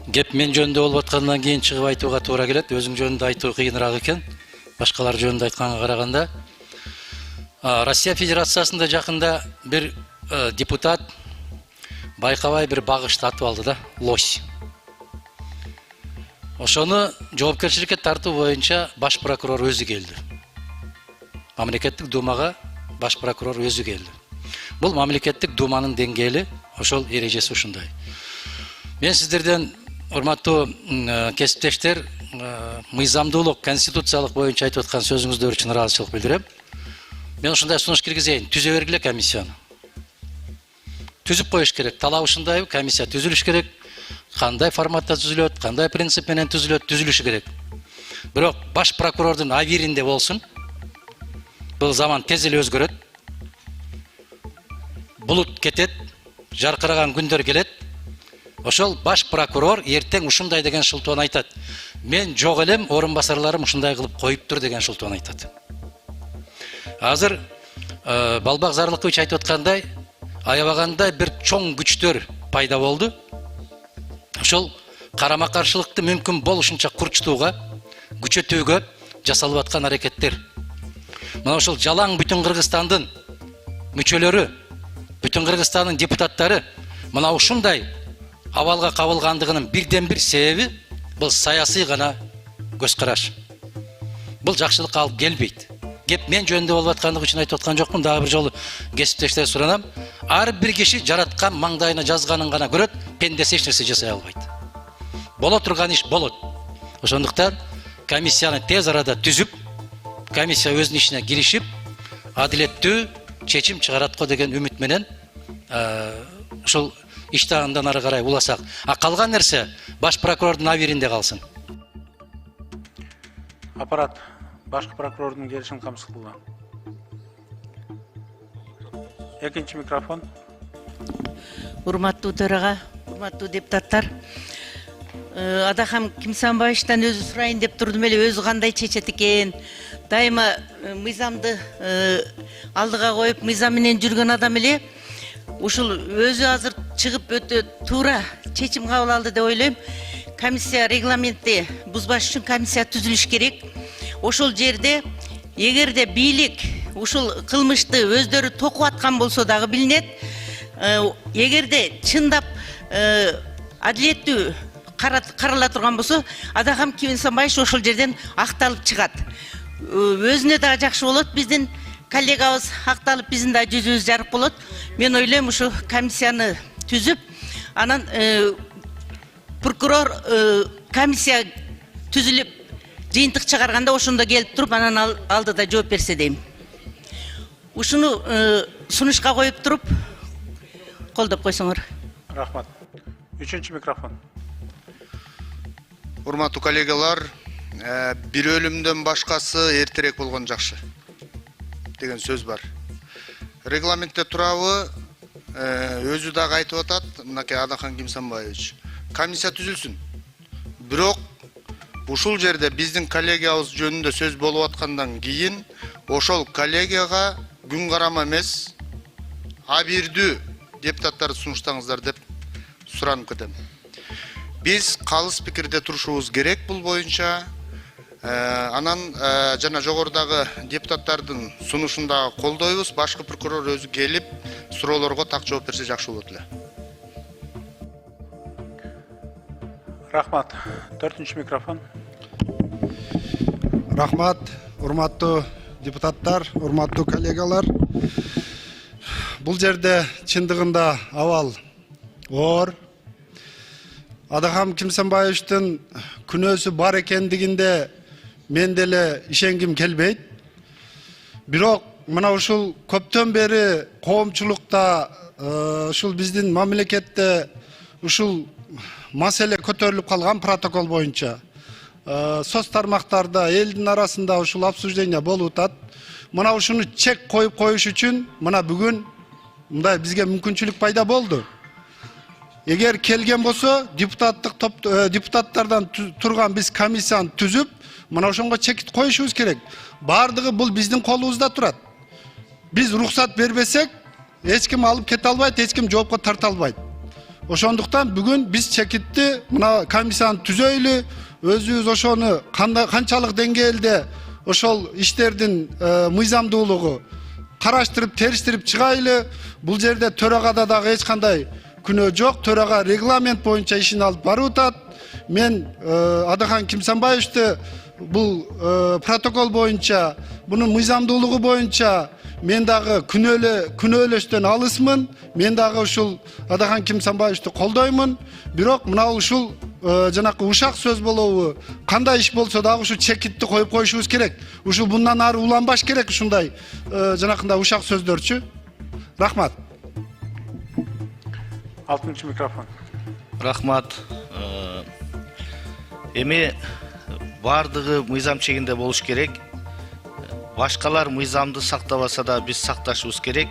Кеп мен жөнүндө болуп аткандан кийин чыгып айтууга туура келет. Өзүң жөнүндө айтуу кыйыныраак экен. Башкалар жөнүндө айтканга караганда. Россия Федерациясында жакында бир депутат байкабай бир багышты атып алды да, лось. Ошону жоопкерчиликке тартуу боюнча баш прокурор өзү келди. Мамлекеттик думага баш прокурор өзү келди. Бул мамлекеттик думанын деңгээли, ошол эрежеси ушундай. Мен сиздерден, урматтуу кесиптештер, мыйзамдуулук, конституциялык боюнча айтып аткан сөзүңүздөр үчүн ыраазычылык билдирем. Мен ушундай сунуш киргизейин, түзө бергиле комиссияны. Түзүп коюш керек, талап ушундай комиссия түзүлүш керек. Кандай форматта түзүлөт, кандай принцип менен түзүлөт, түзүлүшү керек. Бирок баш прокурордун авиринде болсун. Бул заман тез эле өзгөрөт. Булут кетет, жаркыраган күндөр келет. Ошол баш прокурор эртең ушундай деген шылтоон айтат. Мен жок элем, орун басарларым ушундай кылып коюптур деген шылтоон айтат. Азыр Балбак Зарлыкович айтып аткандай, аябагандай бир чоң күчтөр пайда болду. Ошол карама каршылыкты мүмкүн болушунча курчутууга, күчөтүүгө жасалып аткан аракеттер. Мына ошол жалаң бүтүн Кыргызстандын мүчөлөрү, бүтүн Кыргызстандын депутаттары мына ушундай абалга кабылгандыгынын бирден бир себеби бул саясий гана көз караш. Бул жакшылыкка алып келбейт. Кеп мен жөнүндө болуп аткандыгы үчүн айтып аткан жокмун, дагы бир жолу кесиптештер суранам. Ар бир киши жараткан маңдайына жазганын гана көрөт, пендеси эч нерсе жасай албайт. Боло турган иш болот. Ошондуктан комиссияны тез арада түзүп, комиссия өзүнүн ишине киришип, адилеттүү чечим чыгарат го деген үмүт менен ушул ишти андан ары карай уласак. А калган нерсе баш прокурордун авиринде калсын. Аппарат башкы прокурордун келишин камсыз кылган. Экинчи микрофон. Урматтуу төрага, урматтуу депутаттар. Адахам Кимсанбаевичтен өзү сурайын деп турдум эле, өзү кандай чечет экен. Дайыма мыйзамды алдыга коюп, мыйзам менен жүргөн адам эле. Ушул өзү азыр чыгып өтө туура чечим кабыл алды деп ойлойм. Комиссия регламентти бузбаш үчүн комиссия түзүлүш керек. Ошол жерде эгерде бийлик ушул кылмышты өздөрү токуп аткан болсо дагы билинет. Эгерде чындап адилеттүү карала турган болсо, Адахам Кимсанбаевич ошол жерден акталып чыгат. Өзүнө да жакшы болот, биздин коллегабыз акталып, биздин да жүзүбүз жарык болот. Мен ойлойм, ушу комиссияны түзүп, анан прокурор комиссия түзүлүп жыйынтык чыгарганда ошондо келип туруп, анан алдыда жооп берсе дейм. Ушуну сунушка коюп туруп, колдоп койсоңор. Рахмат. Үчүнчү микрофон. Урматтуу коллегалар, бир өлүмдөн башкасы эртерээк болгон жакшы деген сөз бар. Регламентте турабы, өзү дагы айтып атат, мынакей Адахам Кимсанбаевич. Комиссия түзүлсүн. Бирок ушул жерде биздин коллегиябыз жөнүндө сөз болуп аткандан кийин, ошол коллегияга күн карама эмес, абирдүү депутаттарды сунуштаңыздар деп суранып кетем. Биз калыс пикирде турушубуз керек бул боюнча. Анан жана жогорудагы депутаттардын сунушун дагы колдойбуз. Башкы прокурор өзү келип, суроолорго так жооп берсе жакшы болот эле. Рахмат. Төртүнчү микрофон. Рахмат, урматтуу депутаттар, урматтуу коллегалар. Бул жерде чындыгында абал оор. Адахам Кимсанбаевичтин күнөөсү бар экендигинде мен деле ишенгим келбейт. Бирок мына ушул көптөн бери коомчулукта, ушул биздин мамлекетте ушул маселе көтөрүлүп калган протокол боюнча. Соц тармактарда, элдин арасында ушул обсуждение болуп атат. Мына ушуну чек коюп коюш үчүн мына бүгүн мындай бизге мүмкүнчүлүк пайда болду. Эгер келген болсо, депутаттардан турган биз комиссияны түзүп, мына ошонго чекит коюшубуз керек. Бардыгы бул биздин колубузда турат. Биз рухсат бербесек, эч ким алып кете албайт, эч ким жоопко тарта албайт. Ошондуктан бүгүн биз чекитти мына комиссияны түзөйлү, өзүбүз ошону канчалык деңгээлде ошол иштердин мыйзамдуулугу караштырып, териштирип чыгайлы. Бул жерде төрагада дагы эч кандай күнөө жок. Төрага регламент боюнча ишин алып барып атат. Мен Адахан Кимсанбаевичти бул протокол боюнча, бунун мыйзамдуулугу боюнча мен дагы күнөөлөштөн алысмын. Мен дагы ушул Адахан Кимсанбаевичти колдоймун. Бирок мына ушул жанакы ушак сөз болобу, кандай иш болсо дагы ушу чекитти коюп коюшубуз керек. Ушул bundan ары уланбаш керек ушундай жанакындай ушак сөздөрчү. Рахмат. 6-ncı mikrofon. Рахмат. Эми бардыгы мыйзам чегинде болуш керек. Башкалар мыйзамды сактабаса да биз сакташыбыз керек.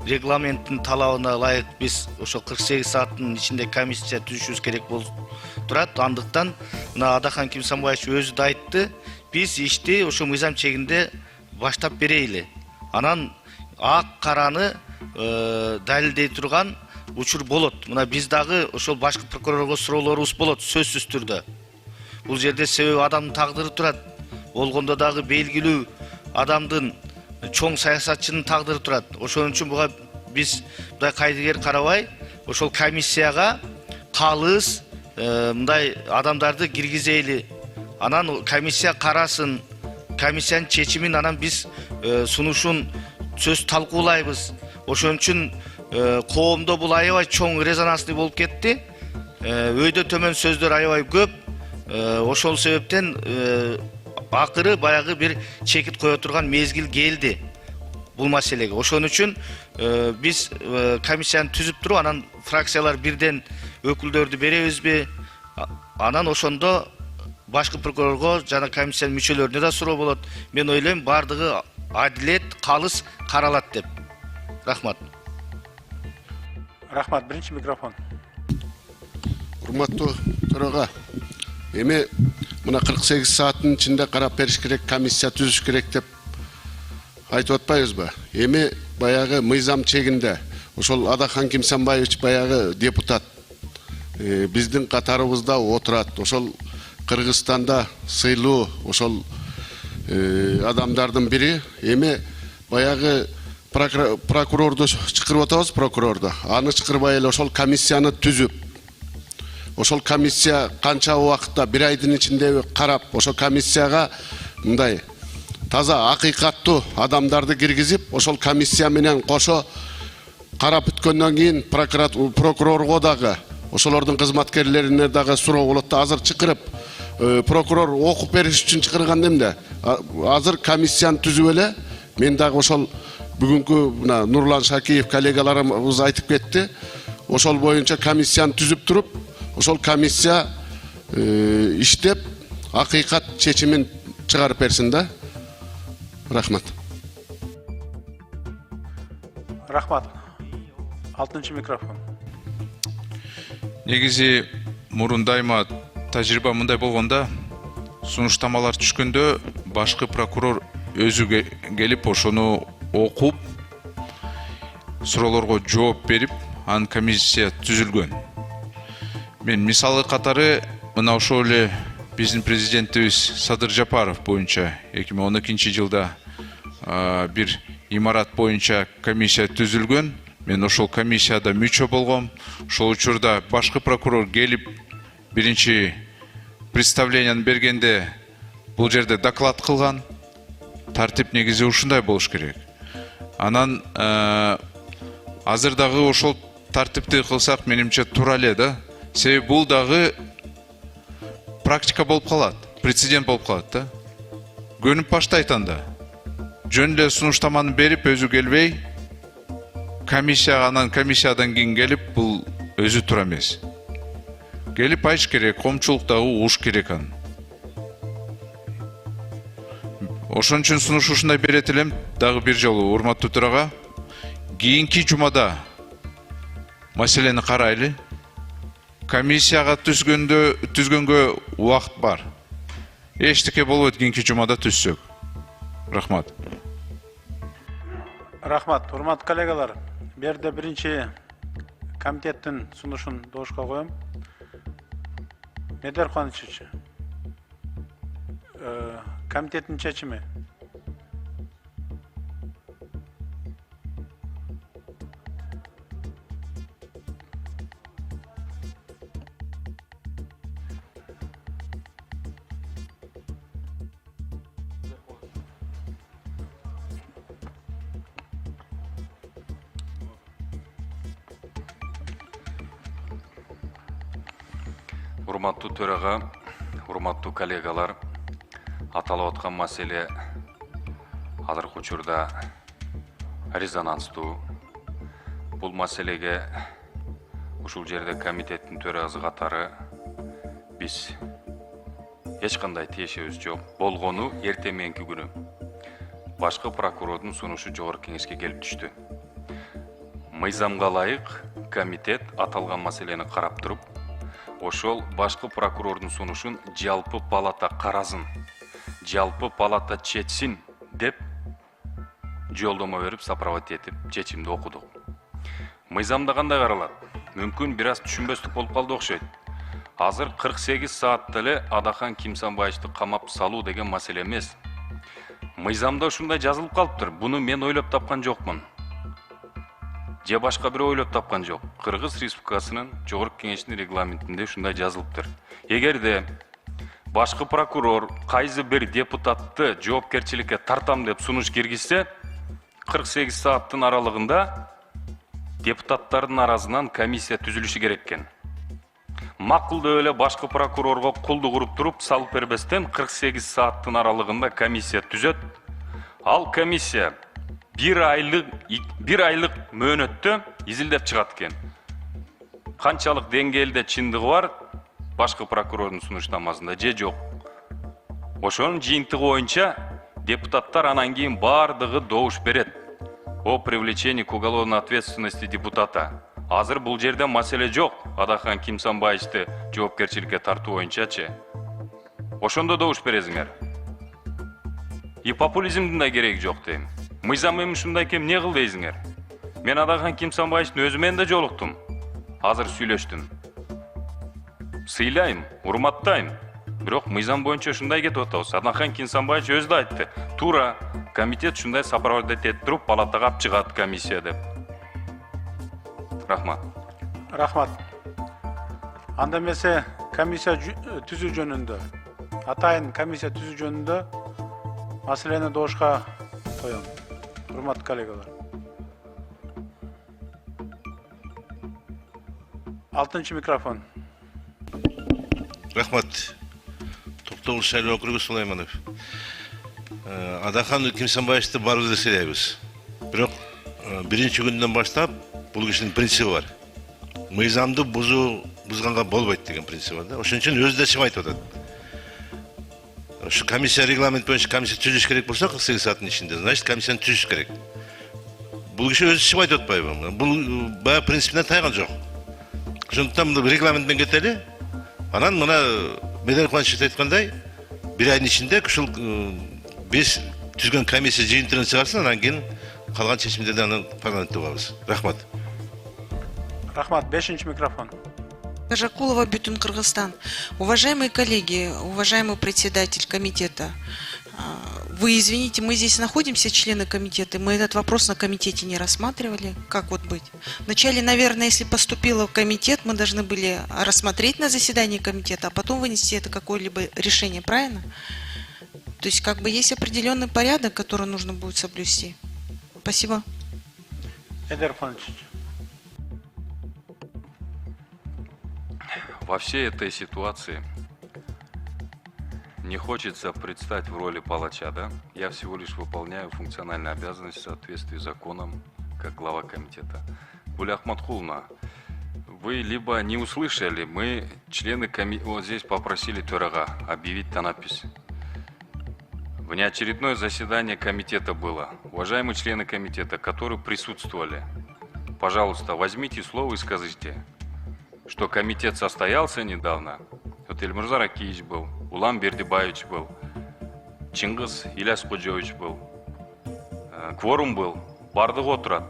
Регламенттин талабына ылайык биз ошо 48 сааттын ичинде комиссия түзүшүбүз керек болуп турат. Андыктан мына Адахан Кимсанбаевич өзү да айтты, биз ишти ошо мыйзам чегинде баштап берейли. Анан ак караны далилдей турган учур болот. Мына биз дагы ошол башкы прокурорго суроолорубуз болот, сөзсүз түрдө. Бул жерде себеби адамдын тагдыры турат. Болгондо дагы белгилүү адамдын, чоң саясатчынын тагдыры турат. Ошон үчүн буга биз мындай кайдыгер карабай, ошол комиссияга калыс мындай адамдарды киргизейли. Анан комиссия карасын, комиссиянын чечимин анан биз сунушун сөз талкуулайбыз. Ошон үчүн коомдо бул аябай чоң резонансный болуп кетти. Өйдө төмөн сөздөр аябай көп. Ошол себептен акыры баягы бир чекит кое турган мезгил келди бул маселеге. Ошон үчүн биз комиссияны түзүп туруп, анан фракциялар бирден өкүлдөрдү беребизби? Анан ошондо башкы прокурорго жана комиссиянын мүчөлөрүнө да суроо болот. Мен ойлойм бардыгы адилет, калыс каралат деп. Рахмат. Рахмат. 1-ci mikrofon. Урматтуу төрага, эми мына 48 сааттын ичинде карап бериш керек, комиссия түзүш керек деп айтып атпайбызбы? Эми баягы мыйзам чегинде ошол Адахан Кимсанбаевич баягы депутат биздин катарыбызда отурат. Ошол Кыргызстанда сыйлуу ошол адамдардын бири. Эми баягы прокурорду чакырып атабыз, прокурорду. Аны чакырбай эле ошол комиссияны түзүп, ошол комиссия канча убакытта, бир айдын ичинде карап, ошол комиссияга мындай таза акыйкаттуу адамдарды киргизип, ошол комиссия менен кошо карап бүткөндөн кийин прокурорго дагы, ошолордун кызматкерлерине дагы суроо болот да. Азыр чакырып прокурор окуп бериш үчүн чакырган эмне? Азыр комиссияны түзүп эле, мен дагы ошол бүгүнкү мына Нурлан Шакиев коллегаларыбыз айтып кетти. Ошол боюнча комиссияны түзүп туруп, ошол комиссия иштеп, акыйкат чечимин чыгарып берсин да. Рахмат. Рахмат. 6-ncı mikrofon. Негизи мурун тажрыйба мындай болгондо, сунуштамалар түшкөндө башкы прокурор өзү келип ошону окуп, суроолорго жооп берип, анын комиссия түзүлгөн. Мен мисалы катары мына ошол эле биздин президентибиз Садыр Жапаров боюнча 2012 жылда бир имарат боюнча комиссия түзүлгөн. Мен ошол комиссияда мүчө болгом. Ошол учурда башкы прокурор келип биринчи представленияны бергенде бул жерде доклад кылган. Тартип негизи ушундай болуш керек. Анан азыр дагы ошол тартипти кылсак менимче туура эле да. Себеби бул дагы практика болуп калат, прецедент болуп калат да. Көнүп баштайт анда. Жөн эле сунуштаманы берип өзү келбей, комиссияга, анан комиссиядан кийин келип, бул өзү туура эмес. Келип айтыш керек, коомчулук дагы угуш керек аны. Ошон үчүн сунуш ушундай берет элем, дагы бир жолу урматтуу төрага, кийинки жумада маселени карайлы. Комиссияга түзгөнгө убакыт бар. Эчтеке болбойт кийинки жумада түзсөк. Рахмат. Рахмат. Урматтуу коллегалар, берде 1-ci комитеттин сунушун добушка коем. Медер Куанычевич, комитеттин чечими. Урматтуу төрага, урматтуу коллегалар, аталып аткан маселе азыркы учурда резонанстуу. Бул маселеге ушул жерде комитеттин төрагасы катары биз эч кандай тиешебиз жок. Болгону эртең мененки күнү башкы прокурордун сунушу жогорку кеңешке келип түштү. Мыйзамга ылайык комитет аталган маселени карап туруп, ошол башкы прокурордун сунушун жалпы палата карасын, жалпы палата чечсин деп жолдомо берип, сопроводить этип, чечимди окудук. Мыйзамда кандай каралат? Мүмкүн бир аз түшүнбөстүк болуп калды окшойт. Азыр 48 саатта эле Адахан Кимсанбаевди камап салуу деген маселе эмес. Мыйзамда ушундай жазылып калыптыр. Буну мен ойлоп тапкан жокмун. Же башка бирөө ойлоп тапкан жок. Кыргыз Республикасынын жогорку кеңешинин регламентинде ушундай жазылыптыр. Эгерде башкы прокурор кайсы бир депутатты жоопкерчиликке тартам деп сунуш киргизсе, 48 сааттын аралыгында депутаттардын арасынан комиссия түзүлүшү керек экен. Макулдуу эле башкы прокурорго кулдук уруп туруп салып бербестен 48 сааттын аралыгында комиссия түзөт. Ал комиссия bir aylık мөөнөттө изилдеп чыгат экен. Канчалык деңгээлде чындыгы бар башкы прокурордун сунуштамасында же жок. Ошонун жыйынтыгы боюнча депутаттар анан кийин бардыгы добуш берет о привлечении к уголовной ответственности депутата. Азыр бул жерде маселе жок. Адахан Кимсанбаевди жоопкерчиликке тартуу боюнчачы. Ошондо добуш бересиңер. И популизмдин да кереги жок дейм. Мыйзам эми ушундай экен, эмне кыл дейсиңер? Мен Адахан Кимсанбаевдин өзү менен да жолуктум. Азыр сүйлөштүм. Сыйлайм, урматтайм. Бирок мыйзам боюнча ушундай кетип атабыз. Адахан Кимсанбаев өзү да айтты. Туура комитет ушундай сопровождать этип туруп палатага алып чыгат комиссия деп. Рахмат. Рахмат. Анда эмесе комиссия түзүү жөнүндө, атайын комиссия түзүү жөнүндө маселени добушка коем. Урматтуу коллегалар. 6-чы микрофон. Рахмат. Токтогул шайлоо округу Сулайманов. Адахан Кимсанбаевди баарыбыз да сыйлайбыз. Бирок биринчи күндөн баштап бул кишинин принциби бар. Мыйзамды бузганга болбойт деген принциби бар да. Ошон үчүн өзү да чыгып айтып атат. Şu komisya reglamenti boyunca komisya түзүш керек болса 48 сааттын ичинде, значит комиссияны түзүш керек. Бул киши өзү чыгып айтып атпайбы? Бул баягы принципине тайган жок. Ошондуктан регламентмен кетели. Анан мына Медер Куанычев айткандай, бир айдын ичинде ушул биз түзгөн комиссия жыйынтыгын чыгарсын, анан кийин калган чечимдерди анан парламентте угабыз. Рахмат. Рахмат. 5-чы микрофон. Жакулова, Бютун, Кыргызстан. Уважаемые коллеги, уважаемый председатель комитета, вы извините, мы здесь находимся, члены комитета, мы этот вопрос на комитете не рассматривали. Как вот быть? Вначале, наверное, если поступило в комитет, мы должны были рассмотреть на заседании комитета, а потом вынести это какое-либо решение, правильно? То есть как бы есть определенный порядок, который нужно будет соблюсти. Спасибо. Эдер Куанычевич. Во всей этой ситуации не хочется предстать в роли палача, да? Я всего лишь выполняю функциональные обязанности в соответствии с законом, как глава комитета. Гуля Ахматхуловна, вы либо не услышали, мы, члены комитета, вот здесь попросили Төрага объявить тонапись. Внеочередное заседание комитета было. Уважаемые члены комитета, которые присутствовали, пожалуйста, возьмите слово и скажите, что комитет состоялся недавно. Вот Эльмурза Ракиевич был, Улам Бердибаевич был, Чингис Ильяс Ходжович был. Кворум был, бардыгы отурат.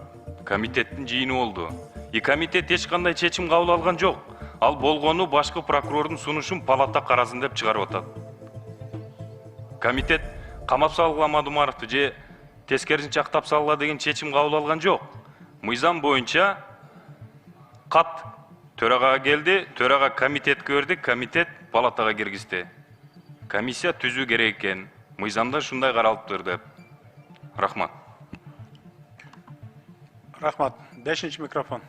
Комитеттин жыйыны болду. Комитет эч кандай чечим кабыл алган жок. Ал болгону башкы прокурордун сунушун палата карасын деп чыгарып атат. Комитет камап салгыла Мадумаровду же тескерисинче актап салгыла деген чечим кабыл алган жок. Мыйзам боюнча кат төрагага келди, төрага комитетке берди, комитет палатага киргизди. Комиссия түзүү керек экен. Мыйзамда шундай каралыптыр деп. Рахмат. Рахмат. 5-ші микрофон.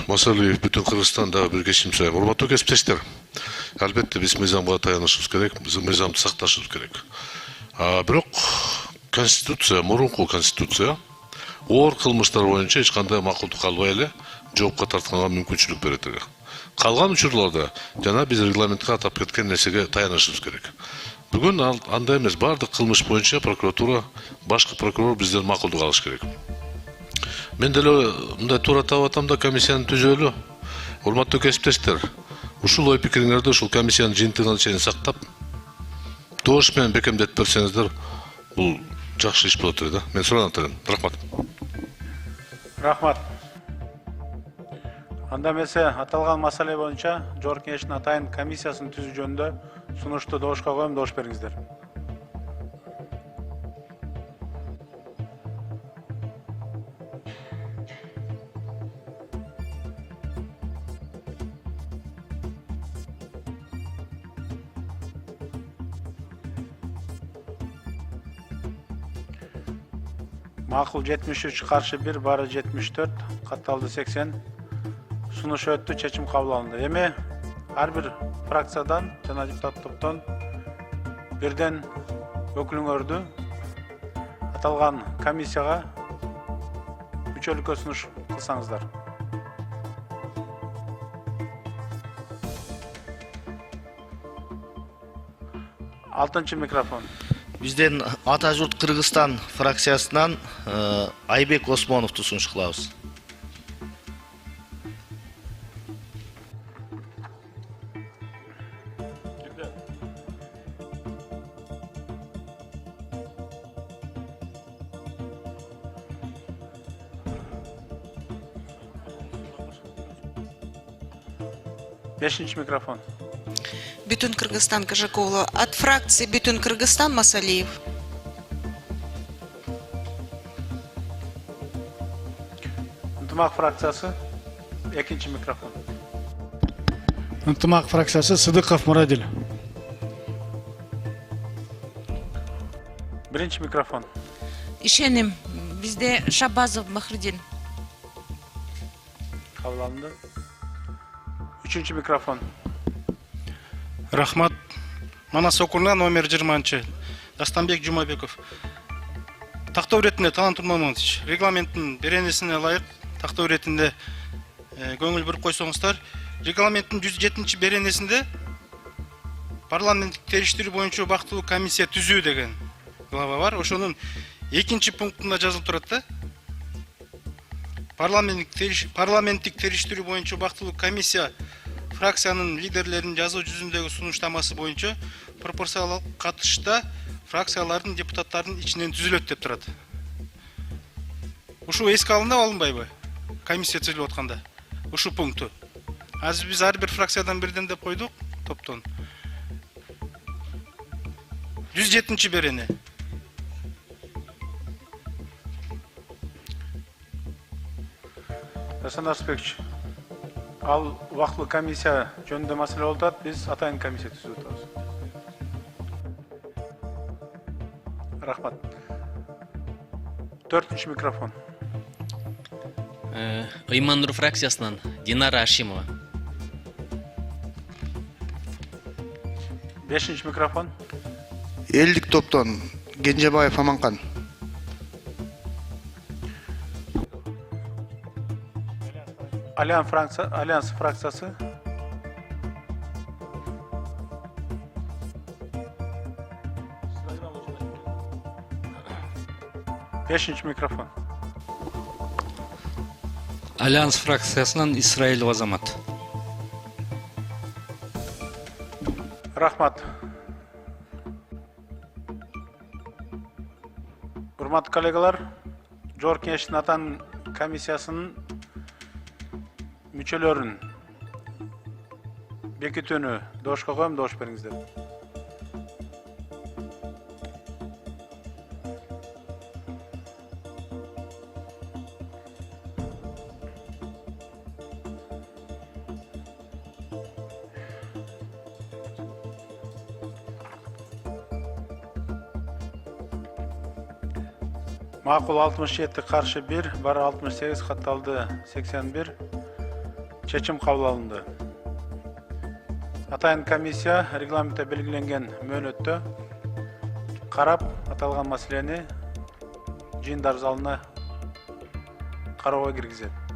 Масалиев бүтүн Кыргызстанда бир кечим сурайм. Урматтуу кесиптештер, албетте биз мыйзамга таянышыбыз керек, биз мыйзамды сакташыбыз керек. Бирок конституция, мурунку конституция оор кылмыштар боюнча эч кандай макулдук албай эле жоопко тартканга мүмкүнчүлүк берет эле. Калган учурларда жана биз регламентке атап кеткен нерсеге таянышыбыз керек. Бүгүн андай эмес, бардык кылмыш боюнча прокуратура, башкы прокурор бизден макулдук алыш керек. Мен деле мындай туура таап атам да комиссияны түзөлү. Урматтуу кесиптештер, ушул ой пикириңерди ушул комиссиянын жыйынтыгына чейин сактап, добуш менен бекемдетип берсеңиздер, бул жакшы иш болот эле да. Мен суран атам. Рахмат. Рахмат. Анда эмесе аталган маселе боюнча Жогорку Кеңештин атайын комиссиясын түзүү жөнүндө сунушту добушка коем, добуш бериңиздер. Макул 73, каршы 1, бары 74, катталды 80. Сунуш өттү, чечим кабыл алынды. Эми ар бир фракциядан жана депутат топтон бирден өкүлүңөрдү аталган комиссияга мүчөлүккө сунуш кылсаңыздар. Алтынчы микрофон. Бизден Ата журт Кыргызстан фракциясынан Айбек Осмоновду сунуш кылабыз. Бешинчи микрофон. Бүтүн Кыргызстан Кожакова. От фракции Бүтүн Кыргызстан Масалиев. Ынтымак фракциясы. Экинчи микрофон. Ынтымак фракциясы Сыдыков Мурадил. Биринчи микрофон. Ишеним. Бизде Шабазов Махридин. Кабыл алынды. Үчүнчү микрофон. Рахмат. Манас округунан номер 20-чы. Дастанбек Жумабеков. Тактоо иретинде Талант Турмаманович, регламенттин беренесине ылайык тактоо иретинде көңүл буруп койсоңуздар. Регламенттин 107-чи беренесинде парламенттик териштирүү боюнча убактылуу комиссия түзүү деген глава бар. Ошонун 2-чи пунктунда жазылып турат да. Парламенттик териштирүү боюнча убактылуу комиссия фракциянын лидерлеринин жазуу жүзүндөгү сунуштамасы боюнча пропорциялык катышта фракциялардын депутаттардын ичинен түзүлөт деп турат. Ушул эске алынып алынбайбы? Комиссия түзүлүп атканда. Ушул пункту. Азыр биз ар бир фракциядан бирден деп койдук, топтон. 107-чи берене. Асан Арсбекович, ал убактылуу комиссия жөнүндө маселе болуп атат, биз атайын комиссия түзүп атабыз. Рахмат. 4-чү микрофон. Ыйман-Нур фракциясынан Динара Ашимова. 5-чү микрофон. Элдик топтон Кенжебаев Аманкан. Альянс фракциясы. Бешинчи микрофон. Альянс фракциясынан Исраилов Азамат. Рахмат. Урматтуу коллегалар, Жогорку Кеңештин атайын комиссиясынын мүчөлөрүн бекитүүнү добушка коем, добуш бериңиздер. Макул 67, каршы 1, бар 68, катталды 81. Чечим кабыл алынды. Атайын комиссия регламентте белгиленген мөөнөттө карап, аталган маселени жыйындар залына кароого киргизет.